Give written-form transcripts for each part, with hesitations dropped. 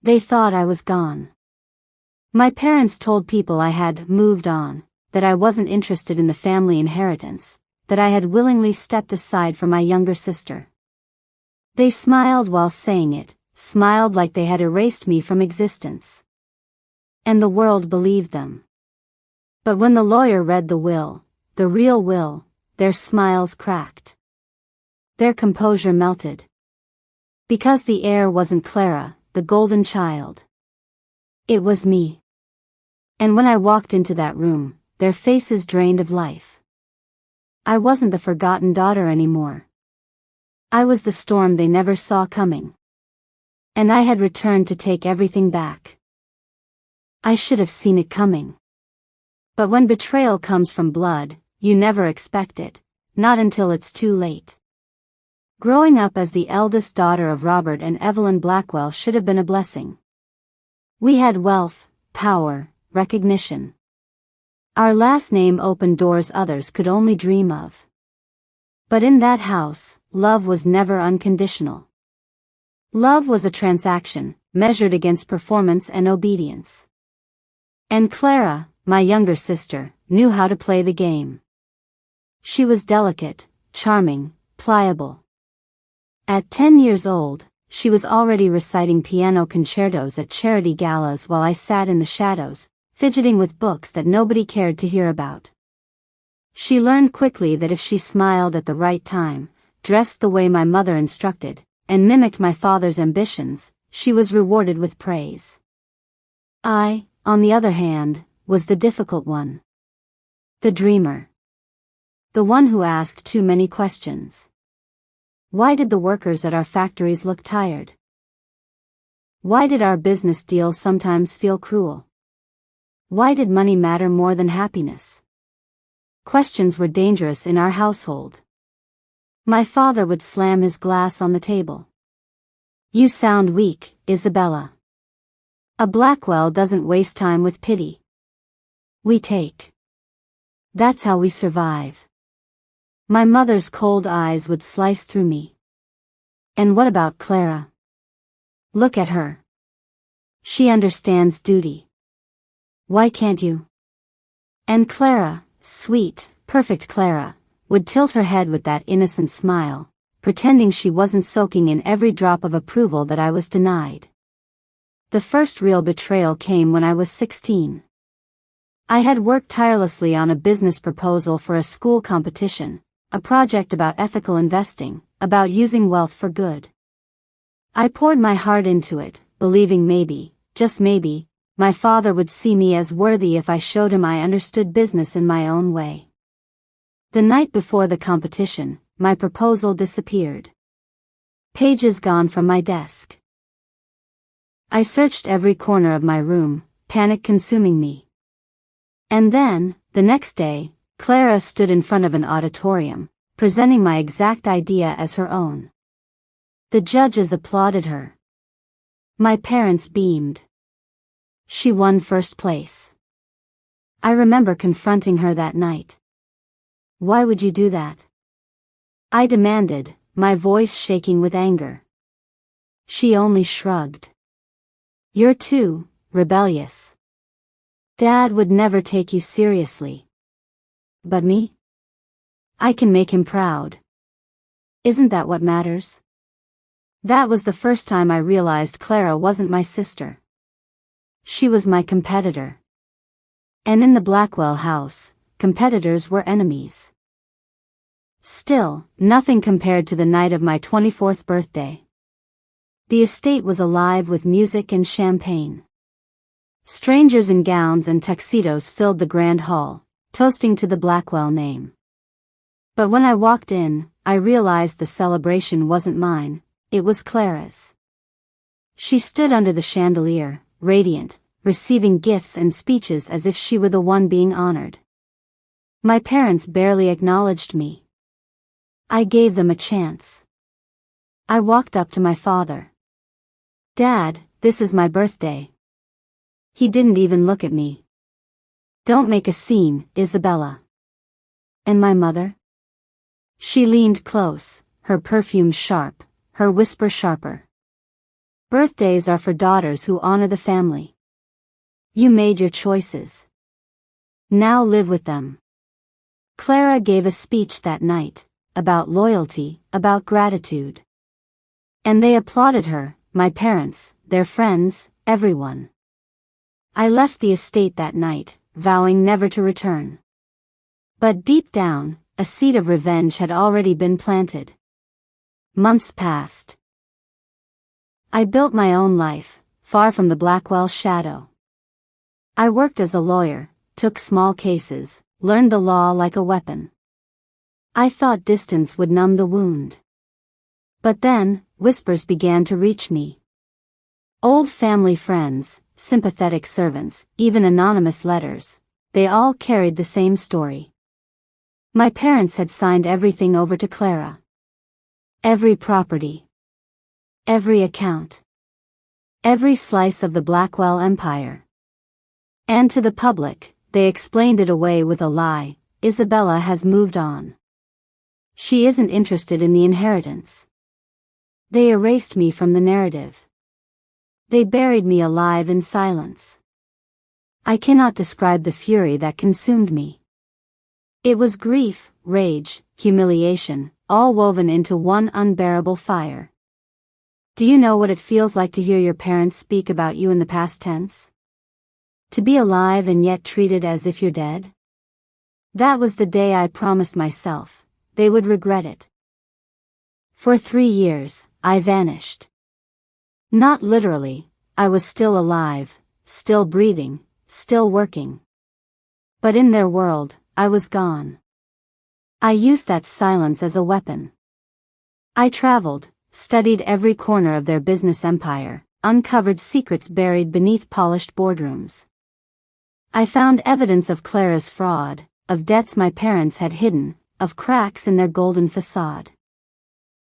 They thought I was gone. My parents told people I had moved on, that I wasn't interested in the family inheritance, that I had willingly stepped aside from my younger sister. They smiled while saying it, smiled like they had erased me from existence. And the world believed them. But when the lawyer read the will, the real will, their smiles cracked. Their composure melted. Because the heir wasn't Clara, the golden child. It was me. And when I walked into that room, their faces drained of life. I wasn't the forgotten daughter anymore. I was the storm they never saw coming. And I had returned to take everything back. I should have seen it coming. But when betrayal comes from blood, you never expect it, not until it's too late. Growing up as the eldest daughter of Robert and Evelyn Blackwell should have been a blessing. We had wealth, power, recognition. Our last name opened doors others could only dream of. But in that house, love was never unconditional. Love was a transaction, measured against performance and obedience. And Clara, my younger sister, knew how to play the game. She was delicate, charming, pliable. At 10 years old, she was already reciting piano concertos at charity galas while I sat in the shadows, fidgeting with books that nobody cared to hear about. She learned quickly that if she smiled at the right time, dressed the way my mother instructed, and mimicked my father's ambitions, she was rewarded with praise. I, on the other hand, was the difficult one. The dreamer. The one who asked too many questions. Why did the workers at our factories look tired? Why did our business deals sometimes feel cruel? Why did money matter more than happiness? Questions were dangerous in our household. My father would slam his glass on the table. You sound weak, Isabella. A Blackwell doesn't waste time with pity. We take. That's how we survive. My mother's cold eyes would slice through me. And what about Clara? Look at her. She understands duty. Why can't you? And Clara, sweet, perfect Clara, would tilt her head with that innocent smile, pretending she wasn't soaking in every drop of approval that I was denied. The first real betrayal came when I was 16. I had worked tirelessly on a business proposal for a school competition, a project about ethical investing, about using wealth for good. I poured my heart into it, believing maybe, just maybe, my father would see me as worthy if I showed him I understood business in my own way. The night before the competition, my proposal disappeared. Pages gone from my desk. I searched every corner of my room, panic consuming me. And then, the next day, Clara stood in front of an auditorium, presenting my exact idea as her own. The judges applauded her. My parents beamed. She won first place. I remember confronting her that night. Why would you do that? I demanded, my voice shaking with anger. She only shrugged. You're too rebellious. Dad would never take you seriously. But me? I can make him proud. Isn't that what matters? That was the first time I realized Clara wasn't my sister. She was my competitor. And in the Blackwell house, competitors were enemies. Still, nothing compared to the night of my 24th birthday. The estate was alive with music and champagne. Strangers in gowns and tuxedos filled the grand hall, toasting to the Blackwell name. But when I walked in, I realized the celebration wasn't mine, it was Clara's. She stood under the chandelier, radiant, receiving gifts and speeches as if she were the one being honored. My parents barely acknowledged me. I gave them a chance. I walked up to my father. Dad, this is my birthday. He didn't even look at me. Don't make a scene, Isabella. And my mother? She leaned close, her perfume sharp, her whisper sharper. Birthdays are for daughters who honor the family. You made your choices. Now live with them. Clara gave a speech that night, about loyalty, about gratitude. And they applauded her, my parents, their friends, everyone. I left the estate that night, vowing never to return. But deep down, a seed of revenge had already been planted. Months passed. I built my own life, far from the Blackwell shadow. I worked as a lawyer, took small cases, learned the law like a weapon. I thought distance would numb the wound. But then, whispers began to reach me. Old family friends, sympathetic servants, even anonymous letters, they all carried the same story. My parents had signed everything over to Clara. Every property. Every account. Every slice of the Blackwell empire. And to the public, they explained it away with a lie: Isabella has moved on. She isn't interested in the inheritance. They erased me from the narrative. They buried me alive in silence. I cannot describe the fury that consumed me. It was grief, rage, humiliation, all woven into one unbearable fire. Do you know what it feels like to hear your parents speak about you in the past tense? To be alive and yet treated as if you're dead? That was the day I promised myself they would regret it. For 3 years, I vanished. Not literally, I was still alive, still breathing, still working. But in their world, I was gone. I used that silence as a weapon. I traveled, studied every corner of their business empire, uncovered secrets buried beneath polished boardrooms. I found evidence of Clara's fraud, of debts my parents had hidden, of cracks in their golden facade.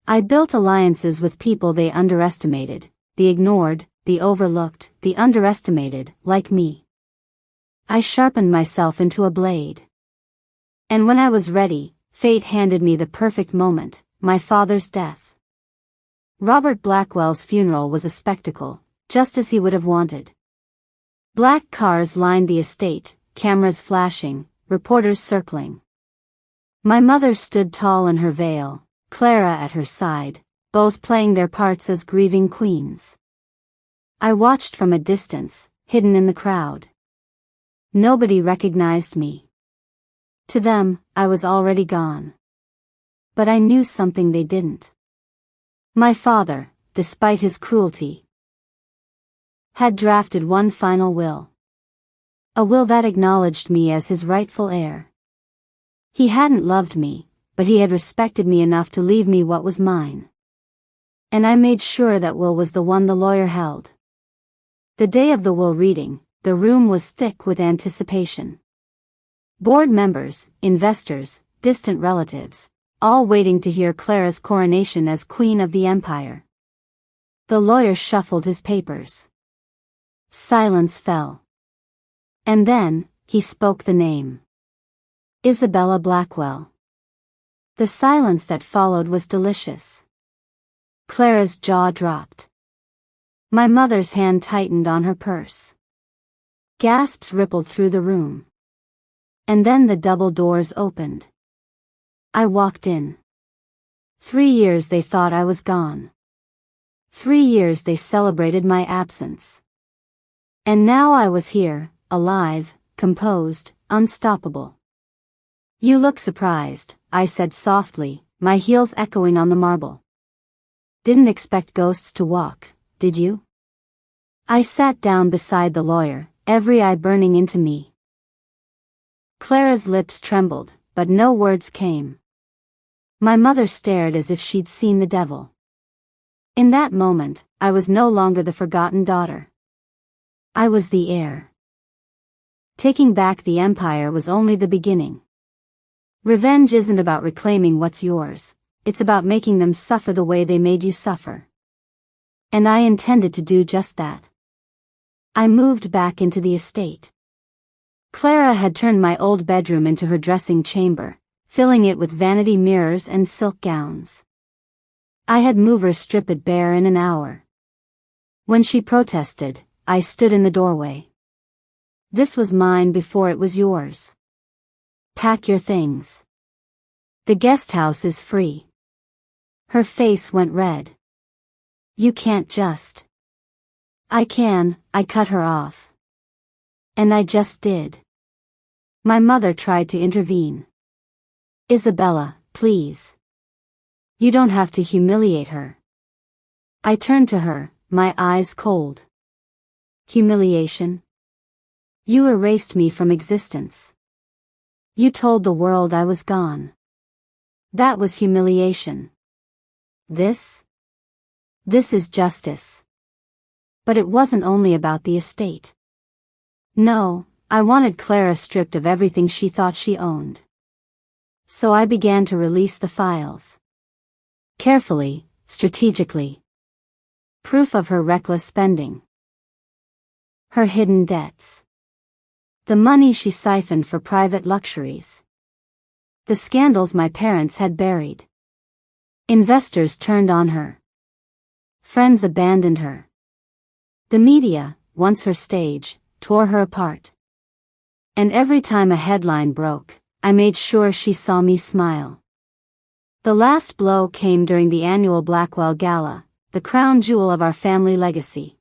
I built alliances with people they underestimated, the ignored, the overlooked, the underestimated, like me. I sharpened myself into a blade. And when I was ready, fate handed me the perfect moment: my father's death. Robert Blackwell's funeral was a spectacle, just as he would have wanted. Black cars lined the estate, cameras flashing, reporters circling. My mother stood tall in her veil, Clara at her side, both playing their parts as grieving queens. I watched from a distance, hidden in the crowd. Nobody recognized me. To them, I was already gone. But I knew something they didn't. My father, despite his cruelty, had drafted one final will. A will that acknowledged me as his rightful heir. He hadn't loved me, but he had respected me enough to leave me what was mine. And I made sure that will was the one the lawyer held. The day of the will reading, the room was thick with anticipation. Board members, investors, distant relatives, all waiting to hear Clara's coronation as Queen of the Empire. The lawyer shuffled his papers. Silence fell. And then, he spoke the name. Isabella Blackwell. The silence that followed was delicious. Clara's jaw dropped. My mother's hand tightened on her purse. Gasps rippled through the room. And then the double doors opened. I walked in. 3 years they thought I was gone. 3 years they celebrated my absence. And now I was here, alive, composed, unstoppable. You look surprised, I said softly, my heels echoing on the marble. Didn't expect ghosts to walk, did you? I sat down beside the lawyer, every eye burning into me. Clara's lips trembled, but no words came. My mother stared as if she'd seen the devil. In that moment, I was no longer the forgotten daughter. I was the heir. Taking back the empire was only the beginning. Revenge isn't about reclaiming what's yours, it's about making them suffer the way they made you suffer. And I intended to do just that. I moved back into the estate. Clara had turned my old bedroom into her dressing chamber, filling it with vanity mirrors and silk gowns. I had movers strip it bare in an hour. When she protested, I stood in the doorway. This was mine before it was yours. Pack your things. The guest house is free. Her face went red. You can't just. I can, I cut her off. And I just did. My mother tried to intervene. Isabella, please. You don't have to humiliate her. I turned to her, my eyes cold. Humiliation? You erased me from existence. You told the world I was gone. That was humiliation. This is justice. But it wasn't only about the estate. No, I wanted Clara stripped of everything she thought she owned. So I began to release the files. Carefully, strategically. Proof of her reckless spending. Her hidden debts. The money she siphoned for private luxuries. The scandals my parents had buried. Investors turned on her. Friends abandoned her. The media, once her stage, tore her apart. And every time a headline broke, I made sure she saw me smile. The last blow came during the annual Blackwell Gala, the crown jewel of our family legacy.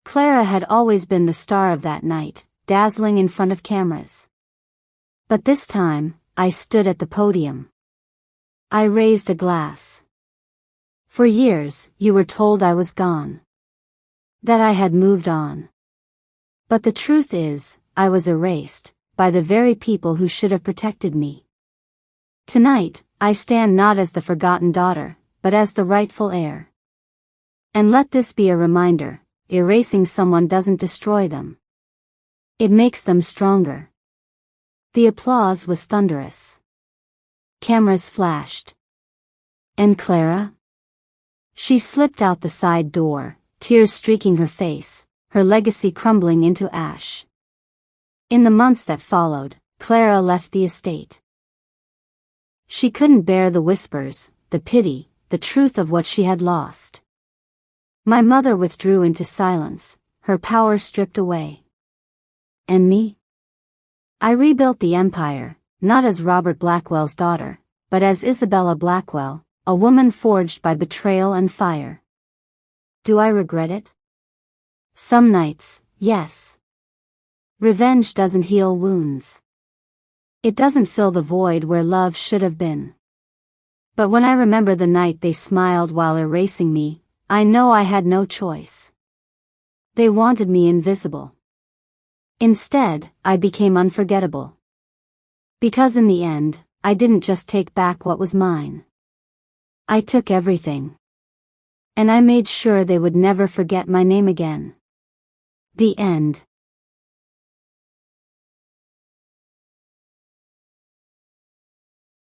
Clara had always been the star of that night, dazzling in front of cameras. But this time, I stood at the podium. I raised a glass. For years, you were told I was gone. That I had moved on. But the truth is, I was erased, by the very people who should have protected me. Tonight, I stand not as the forgotten daughter, but as the rightful heir. And let this be a reminder, erasing someone doesn't destroy them. It makes them stronger. The applause was thunderous. Cameras flashed. And Clara? She slipped out the side door, tears streaking her face, her legacy crumbling into ash. In the months that followed, Clara left the estate. She couldn't bear the whispers, the pity, the truth of what she had lost. My mother withdrew into silence, her power stripped away. And me? I rebuilt the empire, not as Robert Blackwell's daughter, but as Isabella Blackwell, a woman forged by betrayal and fire. Do I regret it? Some nights, yes. Revenge doesn't heal wounds. It doesn't fill the void where love should have been. But when I remember the night they smiled while erasing me, I know I had no choice. They wanted me invisible. Instead, I became unforgettable. Because in the end, I didn't just take back what was mine. I took everything. And I made sure they would never forget my name again. The end.